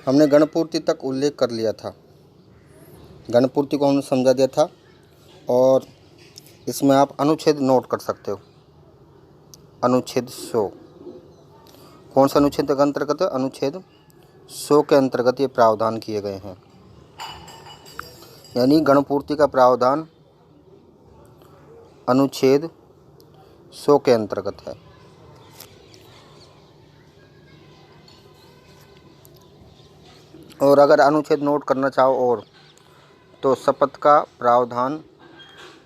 हमने गणपूर्ति तक उल्लेख कर लिया था। गणपूर्ति को हमने समझा दिया था और इसमें आप अनुच्छेद नोट कर सकते हो। अनुच्छेद 100 कौन सा अनुच्छेद के अंतर्गत है? अनुच्छेद 100 के अंतर्गत ये प्रावधान किए गए हैं। यानी गणपूर्ति का प्रावधान अनुच्छेद 100 के अंतर्गत है। और अगर अनुच्छेद नोट करना चाहो और तो शपथ का प्रावधान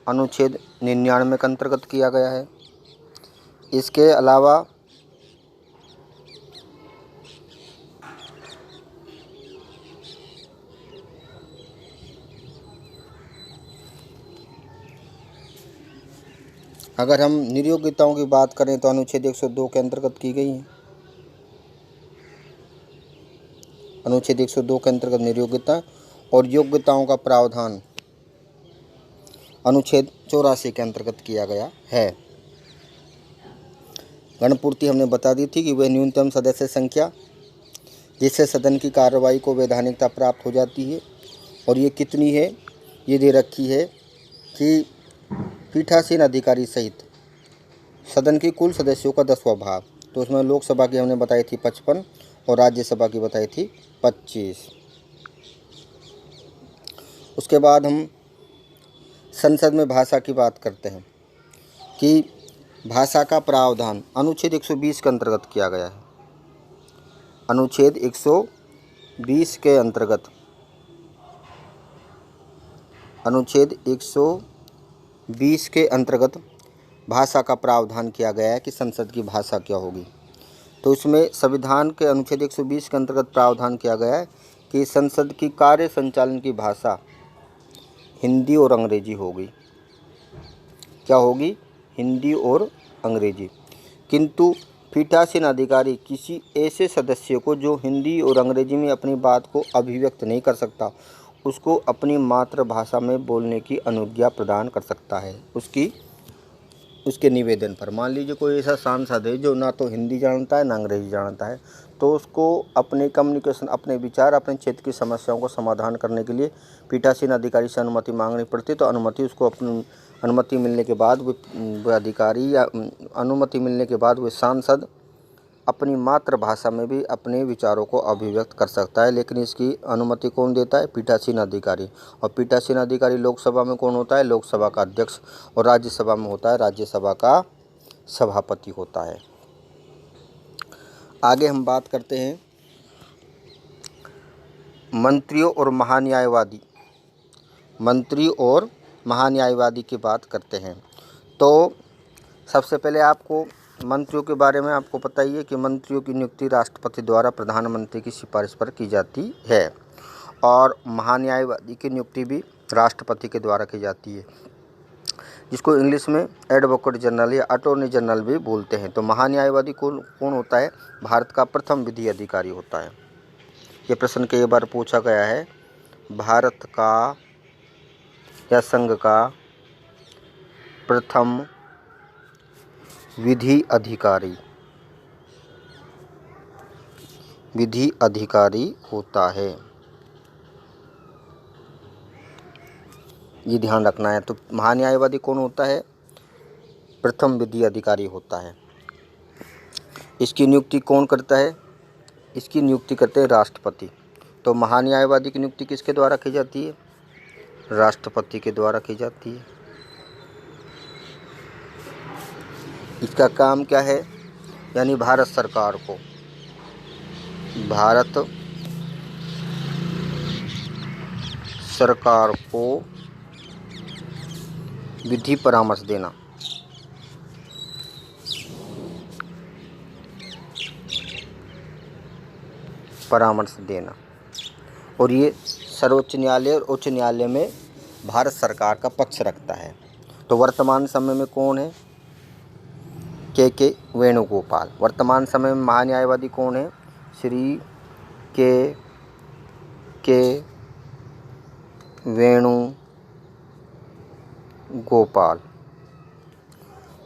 अनुच्छेद 99 के अंतर्गत किया गया है। इसके अलावा अगर हम नियोक्ताओं की बात करें तो अनुच्छेद 102 के अंतर्गत की गई है। अनुच्छेद 102 के अंतर्गत नियोक्ता और योग्यताओं का प्रावधान अनुच्छेद 84 के अंतर्गत किया गया है। गणपूर्ति हमने बता दी थी कि वह न्यूनतम सदस्य संख्या जिससे सदन की कार्रवाई को वैधानिकता प्राप्त हो जाती है। और ये कितनी है? ये दे रखी है कि पीठासीन अधिकारी सहित सदन की कुल सदस्यों का 10वां भाग। तो उसमें लोकसभा की हमने बताई थी 55 और राज्यसभा की बताई थी 25। उसके बाद हम संसद में भाषा की बात करते हैं कि भाषा का प्रावधान अनुच्छेद 120 के अंतर्गत किया गया है। अनुच्छेद 120 के अंतर्गत भाषा का प्रावधान किया गया है कि संसद की भाषा क्या होगी। तो इसमें संविधान के अनुच्छेद 120 के अंतर्गत प्रावधान किया गया है कि संसद की कार्य संचालन की भाषा हिंदी और अंग्रेजी होगी। क्या होगी? हिंदी और अंग्रेजी। किंतु पीठासीन अधिकारी किसी ऐसे सदस्य को जो हिंदी और अंग्रेजी में अपनी बात को अभिव्यक्त नहीं कर सकता, उसको अपनी मातृभाषा में बोलने की अनुज्ञा प्रदान कर सकता है उसके निवेदन पर। मान लीजिए कोई ऐसा सांसद है जो ना तो हिंदी जानता है ना अंग्रेजी जानता है, तो उसको अपने कम्युनिकेशन, अपने विचार, अपने क्षेत्र की समस्याओं को समाधान करने के लिए पीठासीन अधिकारी से अनुमति मांगनी पड़ती है। तो अनुमति मिलने के बाद वो सांसद अपनी मातृभाषा में भी अपने विचारों को अभिव्यक्त कर सकता है। लेकिन इसकी अनुमति कौन देता है? पीठासीन अधिकारी। और पीठासीन अधिकारी लोकसभा में कौन होता है? लोकसभा का अध्यक्ष। और राज्यसभा में होता है राज्यसभा का सभापति होता है। आगे हम बात करते हैं मंत्रियों और महान्यायवादी की बात करते हैं। तो सबसे पहले आपको मंत्रियों के बारे में आपको पता ही है कि मंत्रियों की नियुक्ति राष्ट्रपति द्वारा प्रधानमंत्री की सिफारिश पर की जाती है और महान्यायवादी की नियुक्ति भी राष्ट्रपति के द्वारा की जाती है, जिसको इंग्लिश में एडवोकेट जनरल या अटॉर्नी जनरल भी बोलते हैं। तो महान्यायवादी कौन होता है? भारत का प्रथम विधि अधिकारी होता है। ये प्रश्न कई बार पूछा गया है। भारत का या संघ का प्रथम विधि अधिकारी होता है, ये ध्यान रखना है। तो महान्यायवादी कौन होता है? प्रथम विधि अधिकारी होता है। इसकी नियुक्ति कौन करता है? इसकी नियुक्ति करते हैं राष्ट्रपति। तो महान्यायवादी की नियुक्ति किसके द्वारा की जाती है? राष्ट्रपति के द्वारा की जाती है। इसका काम क्या है? यानी भारत सरकार को विधि परामर्श देना। और ये सर्वोच्च न्यायालय और उच्च न्यायालय में भारत सरकार का पक्ष रखता है। तो वर्तमान समय में कौन है? के वेणुगोपाल। वर्तमान समय में महान्यायवादी कौन है? श्री के वेणुगोपाल।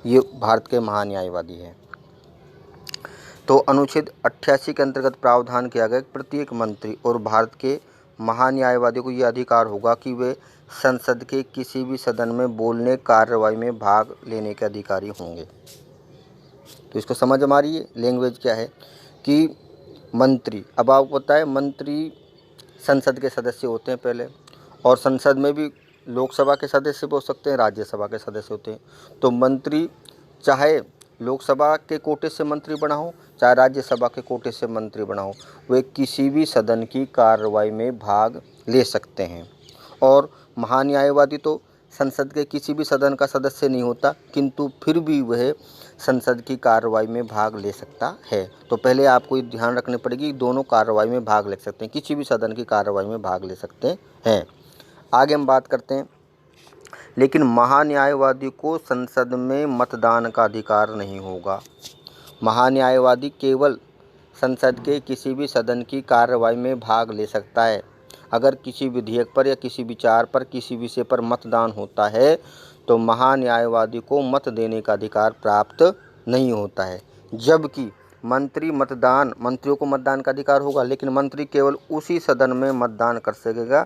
ये भारत के महान्यायवादी हैं। तो अनुच्छेद 88 के अंतर्गत प्रावधान किया गया कि प्रत्येक मंत्री और भारत के महान्यायवादी को यह अधिकार होगा कि वे संसद के किसी भी सदन में बोलने कार्रवाई में भाग लेने के अधिकारी होंगे। तो इसको समझ में आ रही है लैंग्वेज क्या है कि मंत्री, अब आपको पता है मंत्री संसद के सदस्य होते हैं पहले, और संसद में भी लोकसभा के सदस्य भी हो सकते हैं, राज्यसभा के सदस्य होते हैं। तो मंत्री चाहे लोकसभा के कोटे से मंत्री बना हो, चाहे राज्यसभा के कोटे से मंत्री बना हो, वे किसी भी सदन की कार्रवाई में भाग ले सकते हैं। और महान्यायवादी तो संसद के किसी भी सदन का सदस्य नहीं होता, किंतु फिर भी वह संसद की कार्रवाई में भाग ले सकता है। तो पहले आपको ये ध्यान रखनी पड़ेगी, दोनों कार्रवाई में भाग ले सकते हैं, किसी भी सदन की कार्रवाई में भाग ले सकते हैं। आगे हम बात करते हैं, लेकिन महान्यायवादी को संसद में मतदान का अधिकार नहीं होगा। महान्यायवादी केवल संसद के किसी भी सदन की कार्रवाई में भाग ले सकता है। अगर किसी विधेयक पर या किसी विचार पर, किसी विषय पर मतदान होता है तो महान्यायवादी को मत देने का अधिकार प्राप्त नहीं होता है। जबकि मंत्रियों को मतदान का अधिकार होगा, लेकिन मंत्री केवल उसी सदन में मतदान कर सकेगा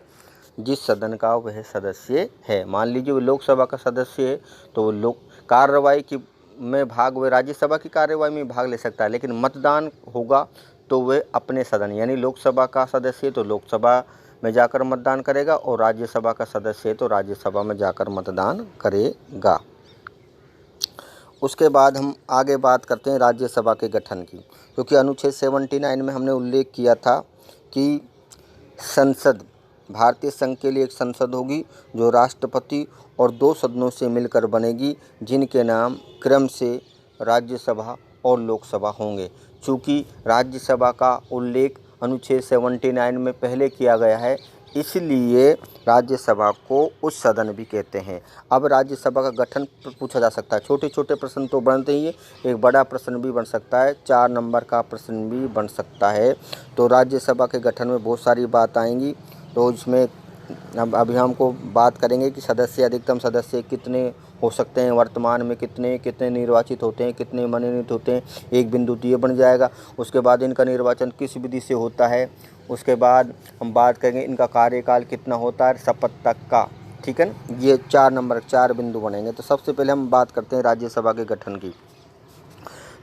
जिस सदन का वह सदस्य है। मान लीजिए वो लोकसभा का सदस्य है तो वो कार्रवाई की में भाग, वह राज्यसभा की कार्यवाही में भाग ले सकता है, लेकिन मतदान होगा तो वह अपने सदन, यानी लोकसभा का सदस्य है तो लोकसभा में जाकर मतदान करेगा, और राज्यसभा का सदस्य है तो राज्यसभा में जाकर मतदान करेगा। उसके बाद हम आगे बात करते हैं राज्यसभा के गठन की, क्योंकि अनुच्छेद 79 में हमने उल्लेख किया था कि संसद भारतीय संघ के लिए एक संसद होगी जो राष्ट्रपति और 2 सदनों से मिलकर बनेगी, जिनके नाम क्रम से राज्यसभा और लोकसभा होंगे। चूँकि राज्यसभा का उल्लेख अनुच्छेद 79 में पहले किया गया है, इसलिए राज्यसभा को उच्च सदन भी कहते हैं। अब राज्यसभा का गठन पूछा जा सकता है, छोटे छोटे प्रश्न तो बनते ही है, एक बड़ा प्रश्न भी बन सकता है, 4 नंबर का प्रश्न भी बन सकता है। तो राज्यसभा के गठन में बहुत सारी बात आएंगी, तो इसमें अभी हमको बात करेंगे कि अधिकतम सदस्य कितने हो सकते हैं, वर्तमान में कितने निर्वाचित होते हैं, कितने मनोनीत होते हैं, एक बिंदु तो ये बन जाएगा। उसके बाद इनका निर्वाचन किस विधि से होता है, उसके बाद हम बात करेंगे इनका कार्यकाल कितना होता है शपथ तक का, ठीक है ना। ये 4 बिंदु बनेंगे। तो सबसे पहले हम बात करते हैं राज्यसभा के गठन की।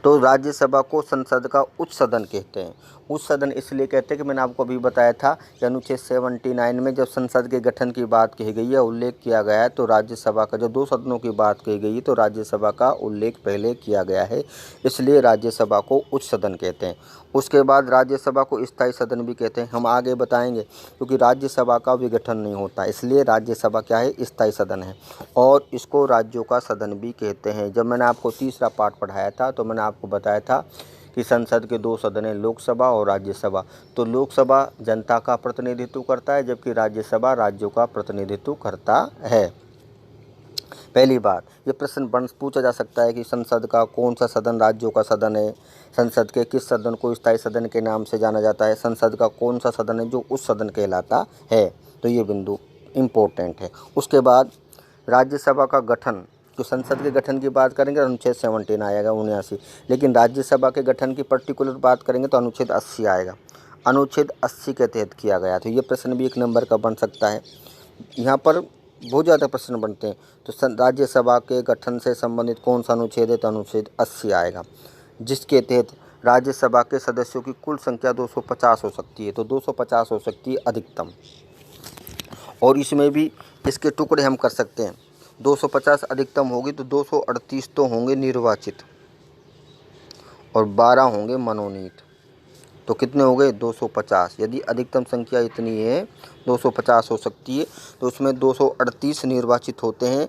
तो राज्यसभा को संसद का उच्च सदन कहते हैं। उच्च सदन इसलिए कहते हैं कि मैंने आपको अभी बताया था कि अनुच्छेद 79 में जब संसद के गठन की बात कही गई है, उल्लेख किया गया है, तो राज्यसभा का जो 2 सदनों की बात कही गई है तो राज्यसभा का उल्लेख पहले किया गया है, इसलिए राज्यसभा को उच्च सदन कहते हैं। उसके बाद राज्यसभा को स्थायी सदन भी कहते हैं, हम आगे बताएंगे, क्योंकि राज्यसभा का विघटन नहीं होता, इसलिए राज्यसभा क्या है, स्थायी सदन है, और इसको राज्यों का सदन भी कहते हैं। जब मैंने आपको तीसरा पाठ पढ़ाया था तो मैंने आपको बताया था कि संसद के 2 सदन हैं, लोकसभा और राज्यसभा। तो लोकसभा जनता का प्रतिनिधित्व करता है, जबकि राज्यसभा राज्यों का प्रतिनिधित्व करता है। पहली बात, ये प्रश्न पूछा जा सकता है कि संसद का कौन सा सदन राज्यों का सदन है, संसद के किस सदन को स्थायी सदन के नाम से जाना जाता है, संसद का कौन सा सदन है जो उस सदन कहलाता है। तो ये बिंदु इम्पोर्टेंट है। उसके बाद राज्यसभा का गठन, तो संसद के गठन की बात करेंगे अनुच्छेद 79 आएगा 79, लेकिन राज्यसभा के गठन की पर्टिकुलर बात करेंगे तो अनुच्छेद 80 आएगा। अनुच्छेद 80 के तहत किया गया, तो ये प्रश्न भी 1 नंबर का बन सकता है। यहाँ पर बहुत ज़्यादा प्रश्न बनते हैं। तो राज्यसभा के गठन से संबंधित कौन सा अनुच्छेद है, तो अनुच्छेद 80 आएगा, जिसके तहत राज्यसभा के सदस्यों की कुल संख्या 250 हो सकती है। तो 250 हो सकती है अधिकतम, और इसमें भी इसके टुकड़े हम कर सकते हैं। 250 अधिकतम होगी तो 238 तो होंगे निर्वाचित और 12 होंगे मनोनीत, तो कितने हो गए 250। यदि अधिकतम संख्या इतनी है 250 हो सकती है, तो उसमें 238 निर्वाचित होते हैं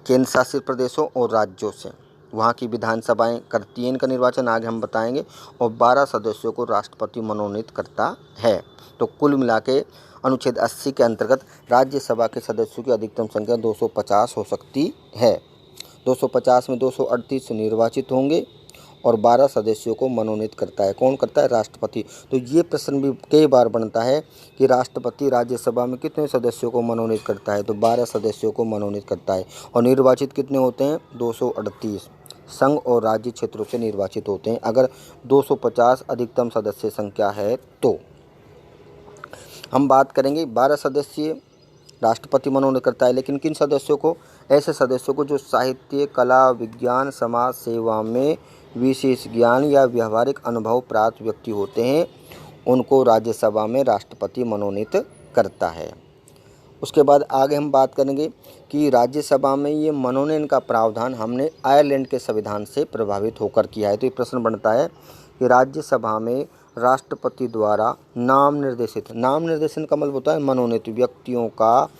केंद्र शासित प्रदेशों और राज्यों से, वहाँ की विधानसभाएं करती हैं इनका निर्वाचन, आगे हम बताएंगे, और 12 सदस्यों को राष्ट्रपति मनोनीत करता है। तो कुल मिला के अनुच्छेद 80 के अंतर्गत राज्यसभा के सदस्यों की अधिकतम संख्या 250 हो सकती है। 250 में 238 निर्वाचित होंगे और 12 सदस्यों को मनोनीत करता है। कौन करता है, राष्ट्रपति। तो ये प्रश्न भी कई बार बनता है कि राष्ट्रपति राज्यसभा में कितने सदस्यों को मनोनीत करता है, तो 12 सदस्यों को मनोनीत करता है, और निर्वाचित कितने होते हैं 238। संघ और राज्य क्षेत्रों से निर्वाचित होते हैं अगर 250 अधिकतम सदस्य संख्या है तो। हम बात करेंगे 12 सदस्यीय राष्ट्रपति मनोनीत करता है, लेकिन किन सदस्यों को? ऐसे सदस्यों को जो साहित्य, कला, विज्ञान, समाज सेवा में विशेष ज्ञान या व्यवहारिक अनुभव प्राप्त व्यक्ति होते हैं, उनको राज्यसभा में राष्ट्रपति मनोनीत करता है। उसके बाद आगे हम बात करेंगे कि राज्यसभा में ये मनोनयन का प्रावधान हमने आयरलैंड के संविधान से प्रभावित होकर किया है। तो ये प्रश्न बनता है कि राज्यसभा में राष्ट्रपति द्वारा नाम निर्देशन का मतलब होता है मनोनीत व्यक्तियों का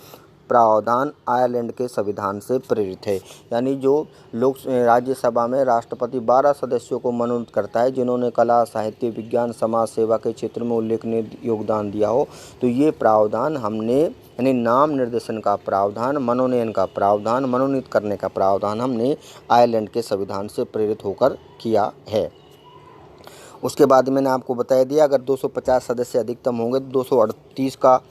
प्रावधान आयरलैंड के संविधान से प्रेरित है। यानी जो लोक राज्यसभा में राष्ट्रपति 12 सदस्यों को मनोनीत करता है जिन्होंने कला, साहित्य, विज्ञान, समाज सेवा के क्षेत्र में उल्लेखनीय योगदान दिया हो, तो ये प्रावधान हमने यानी नाम निर्देशन का प्रावधान, मनोनयन का प्रावधान, मनोनीत करने का प्रावधान हमने आयरलैंड के संविधान से प्रेरित होकर किया है। उसके बाद मैंने आपको बता दिया अगर 250 सदस्य अधिकतम होंगे तो 238 का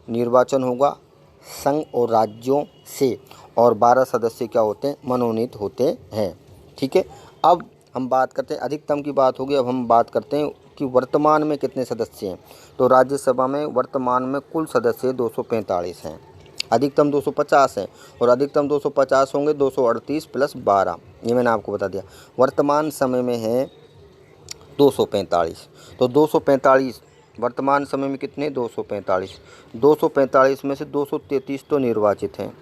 निर्वाचन होगा संघ और राज्यों से, और 12 सदस्य क्या होते हैं? मनोनीत होते हैं। ठीक है, अब हम बात करते हैं अधिकतम की बात होगी। अब हम बात करते हैं कि वर्तमान में कितने सदस्य हैं। तो राज्यसभा में वर्तमान में कुल सदस्य 245 हैं, अधिकतम 250 हैं, और अधिकतम 250 होंगे 238 प्लस 12, ये मैंने आपको बता दिया। वर्तमान समय में है 245, तो 245 वर्तमान समय में कितने? 245 में से 233 तो निर्वाचित हैं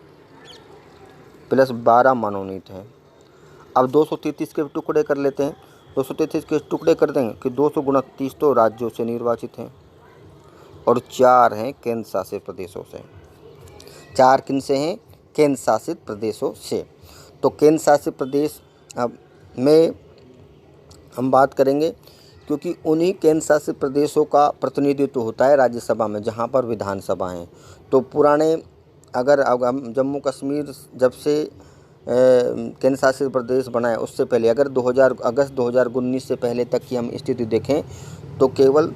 प्लस 12 मनोनीत हैं। अब 233 के टुकड़े कर लेते हैं। 233 के टुकड़े कर देंगे कि 229 तो राज्यों से निर्वाचित हैं और 4 हैं केंद्र शासित प्रदेशों से। 4 किन से हैं? केंद्र शासित प्रदेशों से। तो केंद्र शासित प्रदेश में हम बात करेंगे क्योंकि उन्हीं केंद्र शासित प्रदेशों का प्रतिनिधित्व होता है राज्यसभा में जहां पर विधानसभा हैं। तो पुराने अगर हम जम्मू कश्मीर जब से केंद्र शासित प्रदेश बनाए उससे पहले अगर अगस्त 2019 से पहले तक की हम स्थिति देखें तो केवल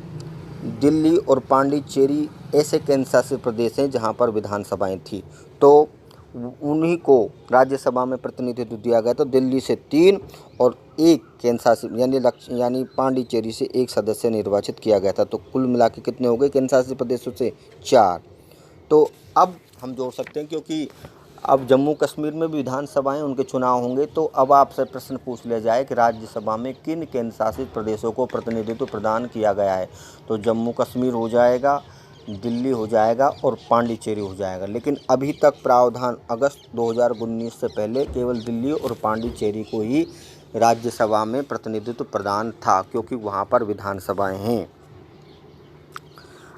दिल्ली और पांडिचेरी ऐसे केंद्र शासित प्रदेश हैं जहां पर विधानसभाएं थी, तो उन्हीं को राज्यसभा में प्रतिनिधित्व दिया गया। तो दिल्ली से 3 और 1 केंद्र शासित यानी पांडिचेरी से 1 सदस्य निर्वाचित किया गया था। तो कुल मिला के कितने हो गए केंद्र शासित प्रदेशों से? 4। तो अब हम जोड़ सकते हैं क्योंकि अब जम्मू कश्मीर में भी विधानसभाएं उनके चुनाव होंगे। तो अब आपसे प्रश्न पूछ लिया जाए कि राज्यसभा में किन केंद्र शासित प्रदेशों को प्रतिनिधित्व प्रदान किया गया है, तो जम्मू कश्मीर हो जाएगा, दिल्ली हो जाएगा और पांडिचेरी हो जाएगा। लेकिन अभी तक प्रावधान अगस्त 2019 से पहले केवल दिल्ली और पांडिचेरी को ही राज्यसभा में प्रतिनिधित्व प्रदान था क्योंकि वहाँ पर विधानसभाएं हैं।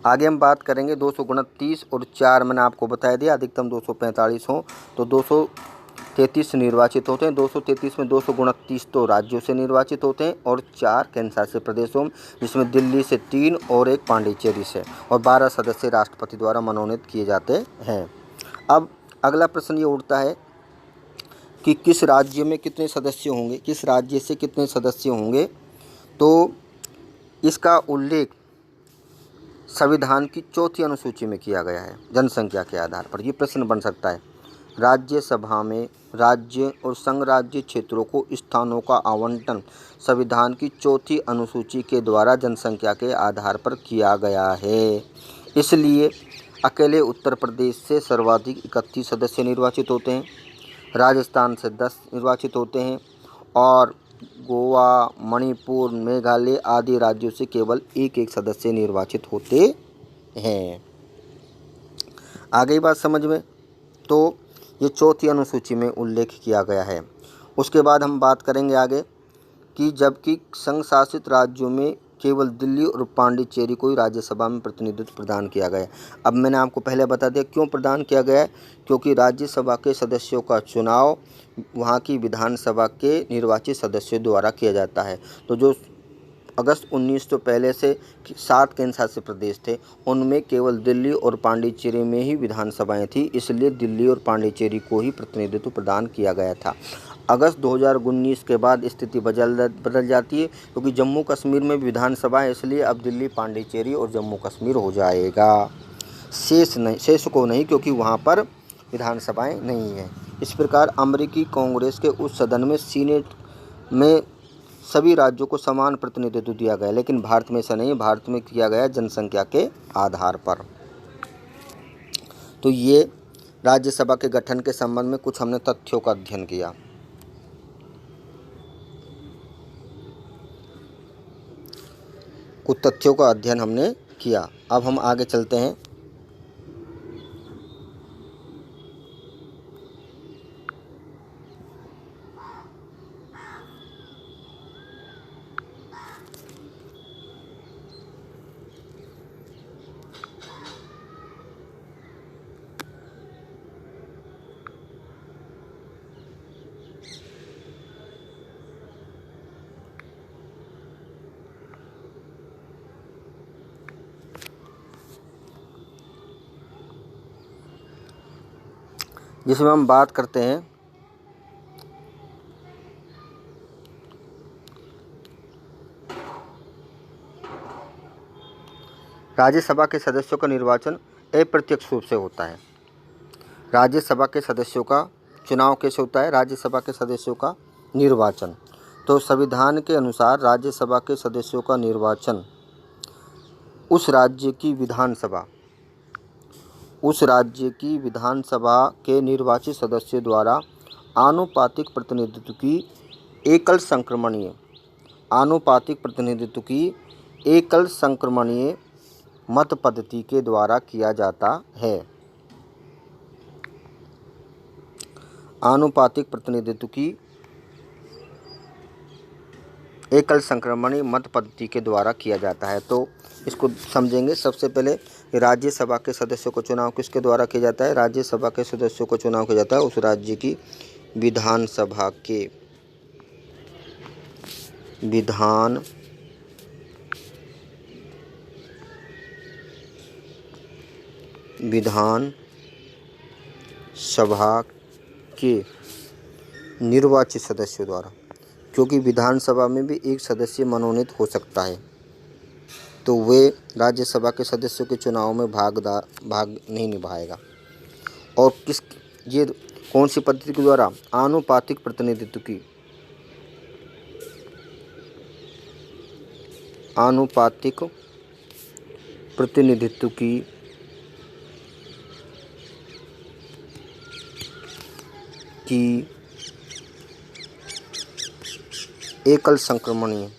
आगे हम बात करेंगे 229 और 4 मैंने आपको बता दिया अधिकतम 245 हो तो 233 निर्वाचित होते हैं। 233 में 229 तो राज्यों से निर्वाचित होते हैं और 4 केंद्र शासित प्रदेशों जिसमें दिल्ली से 3 और 1 पांडिचेरी से, और 12 सदस्य राष्ट्रपति द्वारा मनोनीत किए जाते हैं। अब अगला प्रश्न ये उठता है कि किस राज्य में कितने सदस्य होंगे, किस राज्य से कितने सदस्य होंगे। तो इसका उल्लेख संविधान की 4थी अनुसूची में किया गया है जनसंख्या के आधार पर। ये प्रश्न बन सकता है राज्यसभा में राज्य और संघ राज्य क्षेत्रों को स्थानों का आवंटन संविधान की 4थी अनुसूची के द्वारा जनसंख्या के आधार पर किया गया है। इसलिए अकेले उत्तर प्रदेश से सर्वाधिक 31 सदस्य निर्वाचित होते हैं, राजस्थान से 10 निर्वाचित होते हैं और गोवा, मणिपुर, मेघालय आदि राज्यों से केवल 1 सदस्य निर्वाचित होते हैं। आ गई बात समझ में? तो ये 4थी अनुसूची में उल्लेख किया गया है। उसके बाद हम बात करेंगे आगे कि जबकि संघ शासित राज्यों में केवल दिल्ली और पांडिचेरी को ही राज्यसभा में प्रतिनिधित्व प्रदान किया गया। अब मैंने आपको पहले बता दिया क्यों प्रदान किया गया है, क्योंकि राज्यसभा के सदस्यों का चुनाव वहाँ की विधानसभा के निर्वाचित सदस्यों द्वारा किया जाता है। तो जो अगस्त 19 तो पहले से 7 केंद्र शासित प्रदेश थे, उनमें केवल दिल्ली और पांडिचेरी में ही विधानसभाएं थी, इसलिए दिल्ली और पांडिचेरी को ही प्रतिनिधित्व प्रदान किया गया था। अगस्त 2019 के बाद स्थिति बदल जाती है क्योंकि जम्मू कश्मीर में विधानसभा है, इसलिए अब दिल्ली, पांडिचेरी और जम्मू कश्मीर हो जाएगा, शेष को नहीं क्योंकि वहाँ पर विधानसभाएं नहीं हैं। इस प्रकार अमेरिकी कांग्रेस के उस सदन में सीनेट में सभी राज्यों को समान प्रतिनिधित्व दिया गया, लेकिन भारत में ऐसा नहीं है। भारत में किया गया जनसंख्या के आधार पर। तो ये राज्यसभा के गठन के संबंध में कुछ हमने तथ्यों का अध्ययन किया। कुछ तथ्यों का अध्ययन हमने किया। अब हम आगे चलते हैं। जिसमें हम बात करते हैं राज्यसभा के सदस्यों का निर्वाचन अप्रत्यक्ष रूप से होता है। राज्यसभा के सदस्यों का चुनाव कैसे होता है? राज्यसभा के सदस्यों का निर्वाचन। तो संविधान के अनुसार राज्यसभा के सदस्यों का निर्वाचन उस राज्य की विधानसभा के निर्वाचित सदस्य द्वारा आनुपातिक प्रतिनिधित्व की एकल संक्रमणीय मत पद्धति के द्वारा किया जाता है। आनुपातिक प्रतिनिधित्व की एकल संक्रमणीय मत पद्धति के द्वारा किया जाता है। तो इसको समझेंगे। सबसे पहले राज्यसभा के सदस्यों को चुनाव किसके द्वारा किया जाता है? राज्यसभा के सदस्यों को चुनाव किया जाता है उस राज्य की विधानसभा के निर्वाचित सदस्यों द्वारा, क्योंकि विधानसभा में भी एक सदस्य मनोनीत हो सकता है, तो वे राज्यसभा के सदस्यों के चुनाव में भाग नहीं निभाएगा। और ये कौन सी पद्धति के द्वारा? आनुपातिक प्रतिनिधित्व की एकल संक्रमणीय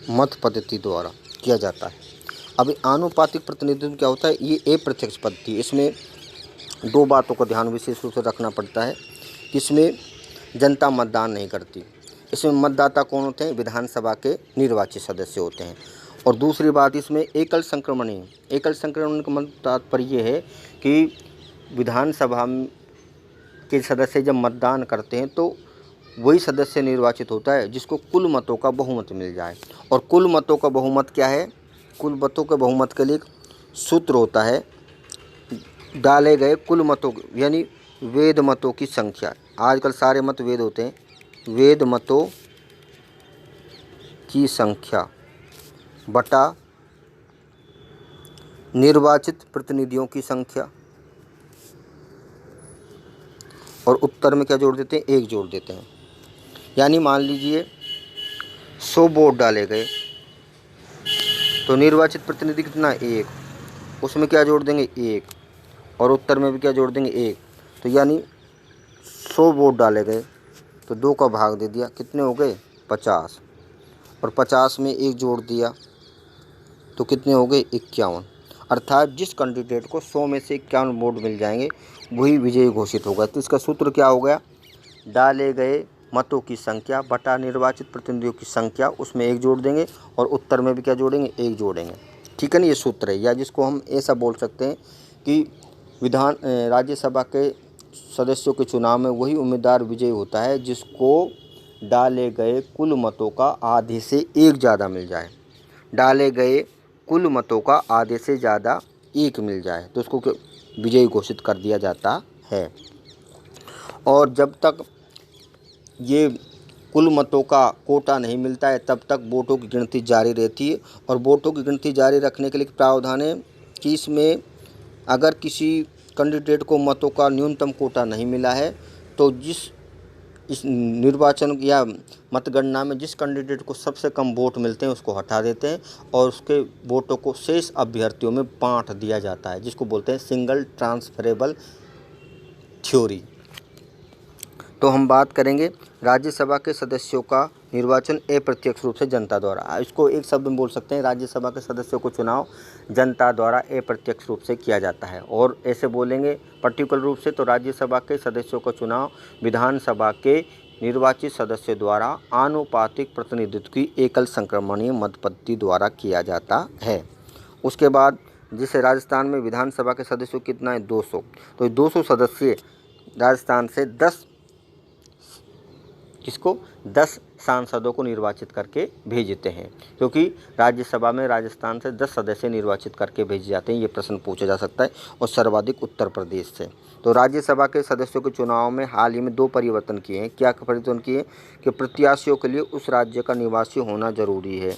मत पद्धति द्वारा किया जाता है। अब आनुपातिक प्रतिनिधित्व क्या होता है? ये अप्रत्यक्ष पद्धति। इसमें दो बातों का ध्यान विशेष रूप से रखना पड़ता है। इसमें जनता मतदान नहीं करती। इसमें मतदाता कौन होते हैं? विधानसभा के निर्वाचित सदस्य होते हैं। और दूसरी बात, इसमें एकल संक्रमणीय का मतलब तात्पर्य है कि विधानसभा के सदस्य जब मतदान करते हैं तो वही सदस्य निर्वाचित होता है जिसको कुल मतों का बहुमत मिल जाए। और कुल मतों का बहुमत क्या है? कुल मतों के बहुमत के लिए सूत्र होता है, डाले गए कुल मतों यानी वेद मतों की संख्या। आजकल सारे मत वेद होते हैं। वेद मतों की संख्या बटा निर्वाचित प्रतिनिधियों की संख्या, और उत्तर में क्या जोड़ देते हैं? 1 जोड़ देते हैं। यानी मान लीजिए 100 वोट डाले गए तो निर्वाचित प्रतिनिधि कितना? 1। उसमें क्या जोड़ देंगे? 1। और उत्तर में भी क्या जोड़ देंगे? 1। तो यानी 100 वोट डाले गए तो 2 का भाग दे दिया, कितने हो गए? 50। और 50 में 1 जोड़ दिया तो कितने हो गए? 51। अर्थात जिस कैंडिडेट को 100 में से 51 वोट मिल जाएंगे वही विजयी घोषित होगा। तो इसका सूत्र क्या हो गया? डाले गए मतों की संख्या बटा निर्वाचित प्रतिनिधियों की संख्या, उसमें 1 जोड़ देंगे और उत्तर में भी क्या जोड़ेंगे? 1 जोड़ेंगे। ठीक है ना? ये सूत्र है। या जिसको हम ऐसा बोल सकते हैं कि राज्यसभा के सदस्यों के चुनाव में वही उम्मीदवार विजयी होता है जिसको डाले गए कुल मतों का आधे से 1 ज़्यादा मिल जाए। डाले गए कुल मतों का आधे से ज़्यादा 1 मिल जाए तो उसको विजयी घोषित कर दिया जाता है। और जब तक ये कुल मतों का कोटा नहीं मिलता है तब तक वोटों की गिनती जारी रहती है। और वोटों की गिनती जारी रखने के लिए प्रावधान है कि इसमें अगर किसी कैंडिडेट को मतों का न्यूनतम कोटा नहीं मिला है तो इस निर्वाचन या मतगणना में जिस कैंडिडेट को सबसे कम वोट मिलते हैं उसको हटा देते हैं और उसके वोटों को शेष अभ्यर्थियों में बांट दिया जाता है, जिसको बोलते हैं सिंगल ट्रांसफरेबल थ्योरी। तो हम बात करेंगे राज्यसभा के सदस्यों का निर्वाचन अप्रत्यक्ष रूप से जनता द्वारा। इसको एक शब्द में बोल सकते हैं, राज्यसभा के सदस्यों को चुनाव जनता द्वारा अप्रत्यक्ष रूप से किया जाता है। और ऐसे बोलेंगे पर्टिकुलर रूप से तो राज्यसभा के सदस्यों का चुनाव विधानसभा के निर्वाचित सदस्यों द्वारा आनुपातिक प्रतिनिधित्व की एकल संक्रमणीय मतपद्धति द्वारा किया जाता है। उसके बाद जिसे राजस्थान में विधानसभा के सदस्यों कितना है 200, तो 200 सदस्य राजस्थान से 10 सांसदों को निर्वाचित करके भेजते हैं, क्योंकि राज्यसभा में राजस्थान से 10 सदस्य निर्वाचित करके भेजे जाते हैं। ये प्रश्न पूछा जा सकता है और सर्वाधिक उत्तर प्रदेश से। तो राज्यसभा के सदस्यों के चुनाव में हाल ही में 2 परिवर्तन किए हैं। क्या परिवर्तन किए कि प्रत्याशियों के लिए उस राज्य का निवासी होना जरूरी है,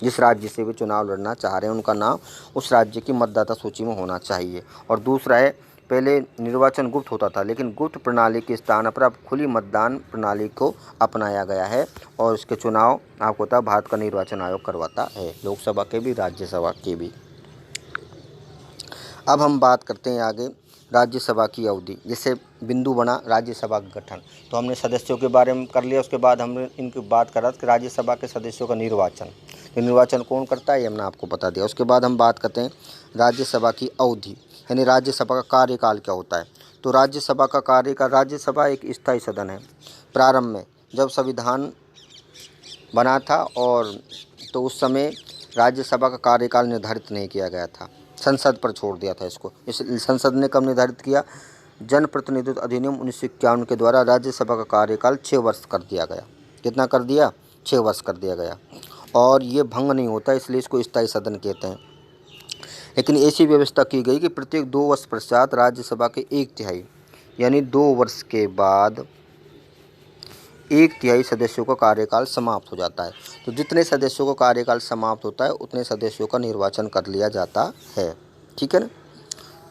जिस राज्य से वे चुनाव लड़ना चाह रहे हैं उनका नाम उस राज्य की मतदाता सूची में होना चाहिए। और दूसरा है, पहले निर्वाचन गुप्त होता था, लेकिन गुप्त प्रणाली के स्थान पर अब खुली मतदान प्रणाली को अपनाया गया है और इसके चुनाव आपको पता भारत का निर्वाचन आयोग करवाता है, लोकसभा के भी राज्यसभा के भी। अब हम बात करते हैं आगे राज्यसभा की अवधि। जैसे बिंदु बना राज्यसभा का गठन, तो हमने सदस्यों के बारे में कर लिया। उसके बाद हमने इनकी बात करा कि राज्यसभा के सदस्यों का निर्वाचन, तो निर्वाचन कौन करता है ये हमने आपको बता दिया। उसके बाद हम बात करते हैं राज्यसभा की अवधि, यानी राज्यसभा का कार्यकाल क्या होता है। तो राज्यसभा का कार्यकाल, राज्यसभा एक स्थायी सदन है। प्रारंभ में जब संविधान बना था और तो उस समय राज्यसभा का कार्यकाल निर्धारित नहीं किया गया था, संसद पर छोड़ दिया था इसको। इस संसद ने कब निर्धारित किया? जनप्रतिनिधित्व अधिनियम 1951 के द्वारा राज्यसभा का कार्यकाल 6 वर्ष कर दिया गया। कितना कर दिया? 6 वर्ष कर दिया गया और ये भंग नहीं होता, इसलिए इसको स्थायी सदन कहते हैं। लेकिन ऐसी व्यवस्था की गई कि प्रत्येक 2 वर्ष पश्चात राज्यसभा के 1/3 यानी 2 वर्ष के बाद 1/3 सदस्यों का कार्यकाल समाप्त हो जाता है। तो जितने सदस्यों का कार्यकाल समाप्त होता है उतने सदस्यों का निर्वाचन कर लिया जाता है, ठीक है ना।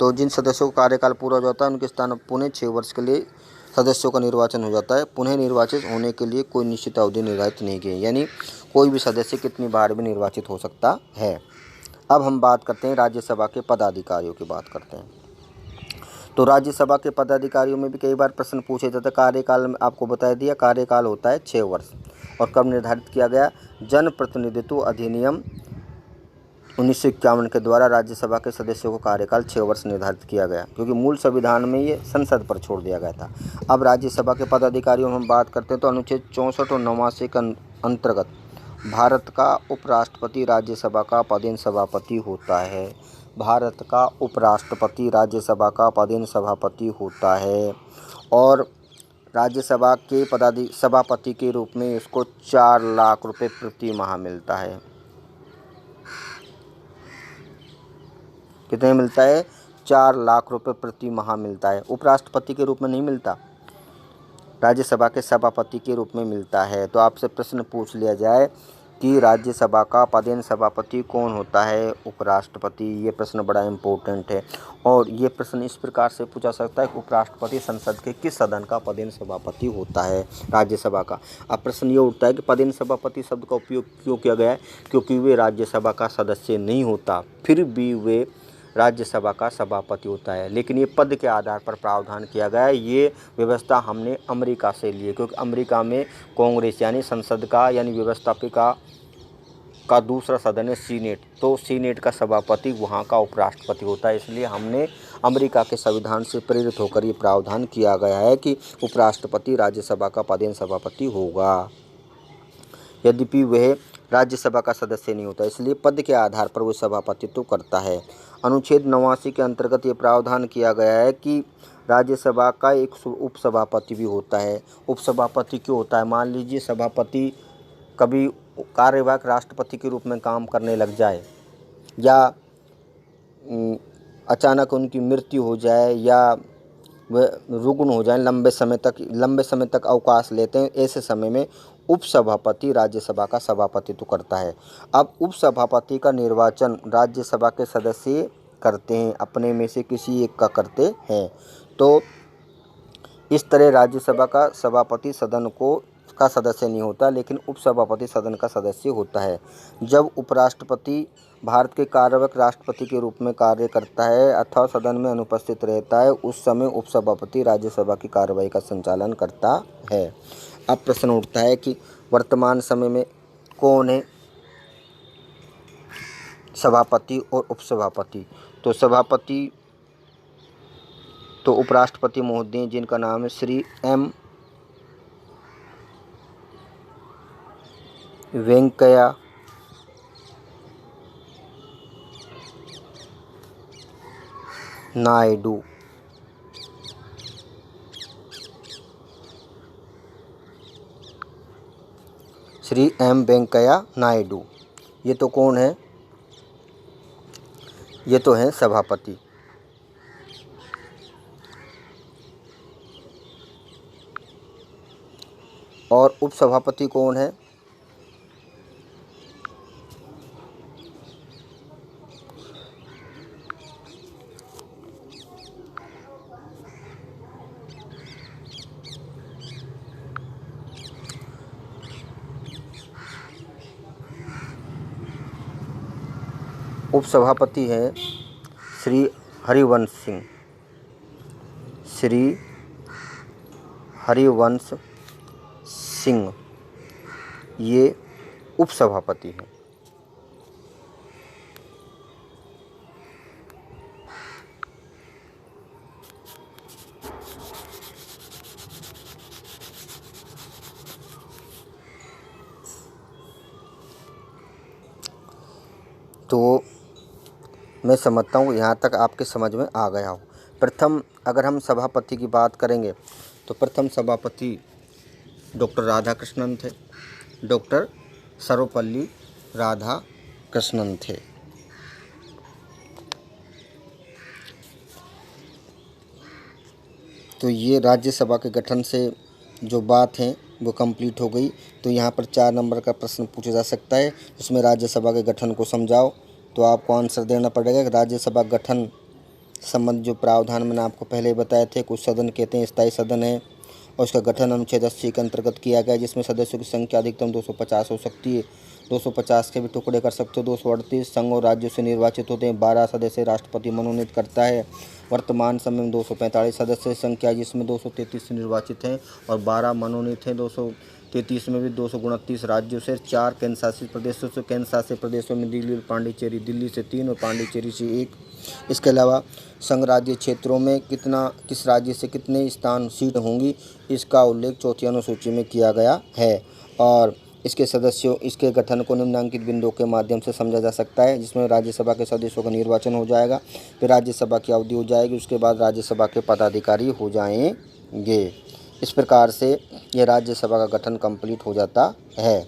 तो जिन सदस्यों का कार्यकाल पूरा हो जाता है उनके स्थान पर पुनः 6 वर्ष के लिए सदस्यों का निर्वाचन हो जाता है। पुनः निर्वाचित होने के लिए कोई निश्चित अवधि निर्धारित नहीं की, यानी कोई भी सदस्य कितनी बार भी निर्वाचित हो सकता है। अब हम बात करते हैं राज्यसभा के पदाधिकारियों की बात करते हैं। तो राज्यसभा के पदाधिकारियों में भी कई बार प्रश्न पूछे जाते हैं। कार्यकाल में आपको बता दिया, कार्यकाल होता है 6 वर्ष। और कब निर्धारित किया गया? जनप्रतिनिधित्व अधिनियम 1951 के द्वारा राज्यसभा के सदस्यों को कार्यकाल 6 वर्ष निर्धारित किया गया, क्योंकि मूल संविधान में ये संसद पर छोड़ दिया गया था। अब राज्यसभा के पदाधिकारियों में हम बात करते हैं तो अनुच्छेद 64 और 89 के अंतर्गत भारत का उपराष्ट्रपति राज्यसभा का पदेन सभापति होता है। भारत का उपराष्ट्रपति राज्यसभा का पदेन सभापति होता है और राज्यसभा के सभापति के रूप में उसको 4 लाख रुपए प्रति माह मिलता है। कितने मिलता है? 4 लाख रुपए प्रति माह मिलता है। उपराष्ट्रपति के रूप में नहीं मिलता, राज्यसभा के सभापति के रूप में मिलता है। तो आपसे प्रश्न पूछ लिया जाए कि राज्यसभा का पदेन सभापति कौन होता है? उपराष्ट्रपति। ये प्रश्न बड़ा इम्पोर्टेंट है और ये प्रश्न इस प्रकार से पूछा सकता है कि उपराष्ट्रपति संसद के किस सदन का पदेन सभापति होता है? राज्यसभा का। अब प्रश्न ये उठता है कि पदेन सभापति शब्द का उपयोग क्यों किया गया है? क्योंकि वे राज्यसभा का सदस्य नहीं होता, फिर भी वे राज्यसभा का सभापति होता है, लेकिन ये पद के आधार पर प्रावधान किया गया है। ये व्यवस्था हमने अमेरिका से ली है, क्योंकि अमेरिका में कांग्रेस यानी संसद का यानी व्यवस्थापिका का दूसरा सदन है सीनेट, तो सीनेट का सभापति वहाँ का उपराष्ट्रपति होता है। इसलिए हमने अमेरिका के संविधान से प्रेरित होकर ये प्रावधान किया गया है कि उपराष्ट्रपति राज्यसभा का पदेन सभापति होगा, यद्यपि वह राज्यसभा का सदस्य नहीं होता, इसलिए पद के आधार पर वो सभापतित्व करता है। अनुच्छेद 89 के अंतर्गत ये प्रावधान किया गया है कि राज्यसभा का एक उपसभापति भी होता है। उपसभापति क्यों होता है? मान लीजिए सभापति कभी कार्यवाहक राष्ट्रपति के रूप में काम करने लग जाए या अचानक उनकी मृत्यु हो जाए या वह रुग्ण हो जाए, लंबे समय तक अवकाश लेते हैं, ऐसे समय में उपसभापति राज्यसभा का सभापतित्व करता है। अब उपसभापति का निर्वाचन राज्यसभा के सदस्य करते हैं, अपने में से किसी एक का करते हैं। तो इस तरह राज्यसभा का सभापति सदन का सदस्य नहीं होता, लेकिन उपसभापति सदन का सदस्य होता है। जब उपराष्ट्रपति भारत के कार्यवाहक राष्ट्रपति के रूप में कार्य करता है अथवा सदन में अनुपस्थित रहता है, उस समय उपसभापति राज्यसभा की कार्यवाही का संचालन करता है। अब प्रश्न उठता है कि वर्तमान समय में कौन है सभापति और उपसभापति? तो सभापति तो उपराष्ट्रपति महोदय, जिनका नाम है श्री एम वेंकैया नायडू। श्री एम वेंकैया नायडू, ये तो कौन है? ये तो हैं सभापति। और उपसभापति कौन है? उपसभापति है श्री हरिवंश सिंह। श्री हरिवंश सिंह ये उपसभापति हैं। तो मैं समझता हूँ यहाँ तक आपके समझ में आ गया हो। प्रथम अगर हम सभापति की बात करेंगे तो प्रथम सभापति डॉक्टर राधाकृष्णन थे, डॉक्टर सर्वपल्ली राधाकृष्णन थे। तो ये राज्यसभा के गठन से जो बात है वो कंप्लीट हो गई। तो यहाँ पर 4 नंबर का प्रश्न पूछा जा सकता है, इसमें राज्यसभा के गठन को समझाओ। तो आपको आंसर देना पड़ेगा कि राज्यसभा गठन संबंध जो प्रावधान मैंने आपको पहले ही बताए थे, कुछ सदन कहते हैं स्थायी सदन है और उसका गठन अनुच्छेद 80 के अंतर्गत किया गया, जिसमें सदस्यों की संख्या अधिकतम 250 हो सकती है। 250 के भी टुकड़े कर सकते हो। 238 संघ और राज्यों से निर्वाचित होते हैं। 12 सदस्य राष्ट्रपति मनोनीत करता है। वर्तमान समय में 245 सदस्य संख्या, जिसमें 233 निर्वाचित हैं और 12 मनोनीत हैं। 233 में भी 229 राज्यों से, 4 केंद्र शासित प्रदेशों से। केंद्र शासित प्रदेशों में दिल्ली और पांडिचेरी, दिल्ली से 3 और पांडिचेरी से 1। इसके अलावा संघ राज्य क्षेत्रों में किस राज्य से कितने स्थान सीट होंगी, इसका उल्लेख चौथी अनुसूची में किया गया है। और इसके गठन को निम्नलिखित बिंदुओं के माध्यम से समझा जा सकता है, जिसमें राज्यसभा के सदस्यों का निर्वाचन हो जाएगा, फिर राज्यसभा की अवधि हो जाएगी, उसके बाद राज्यसभा के पदाधिकारी हो जाएंगे। इस प्रकार से यह राज्यसभा का गठन कंप्लीट हो जाता है।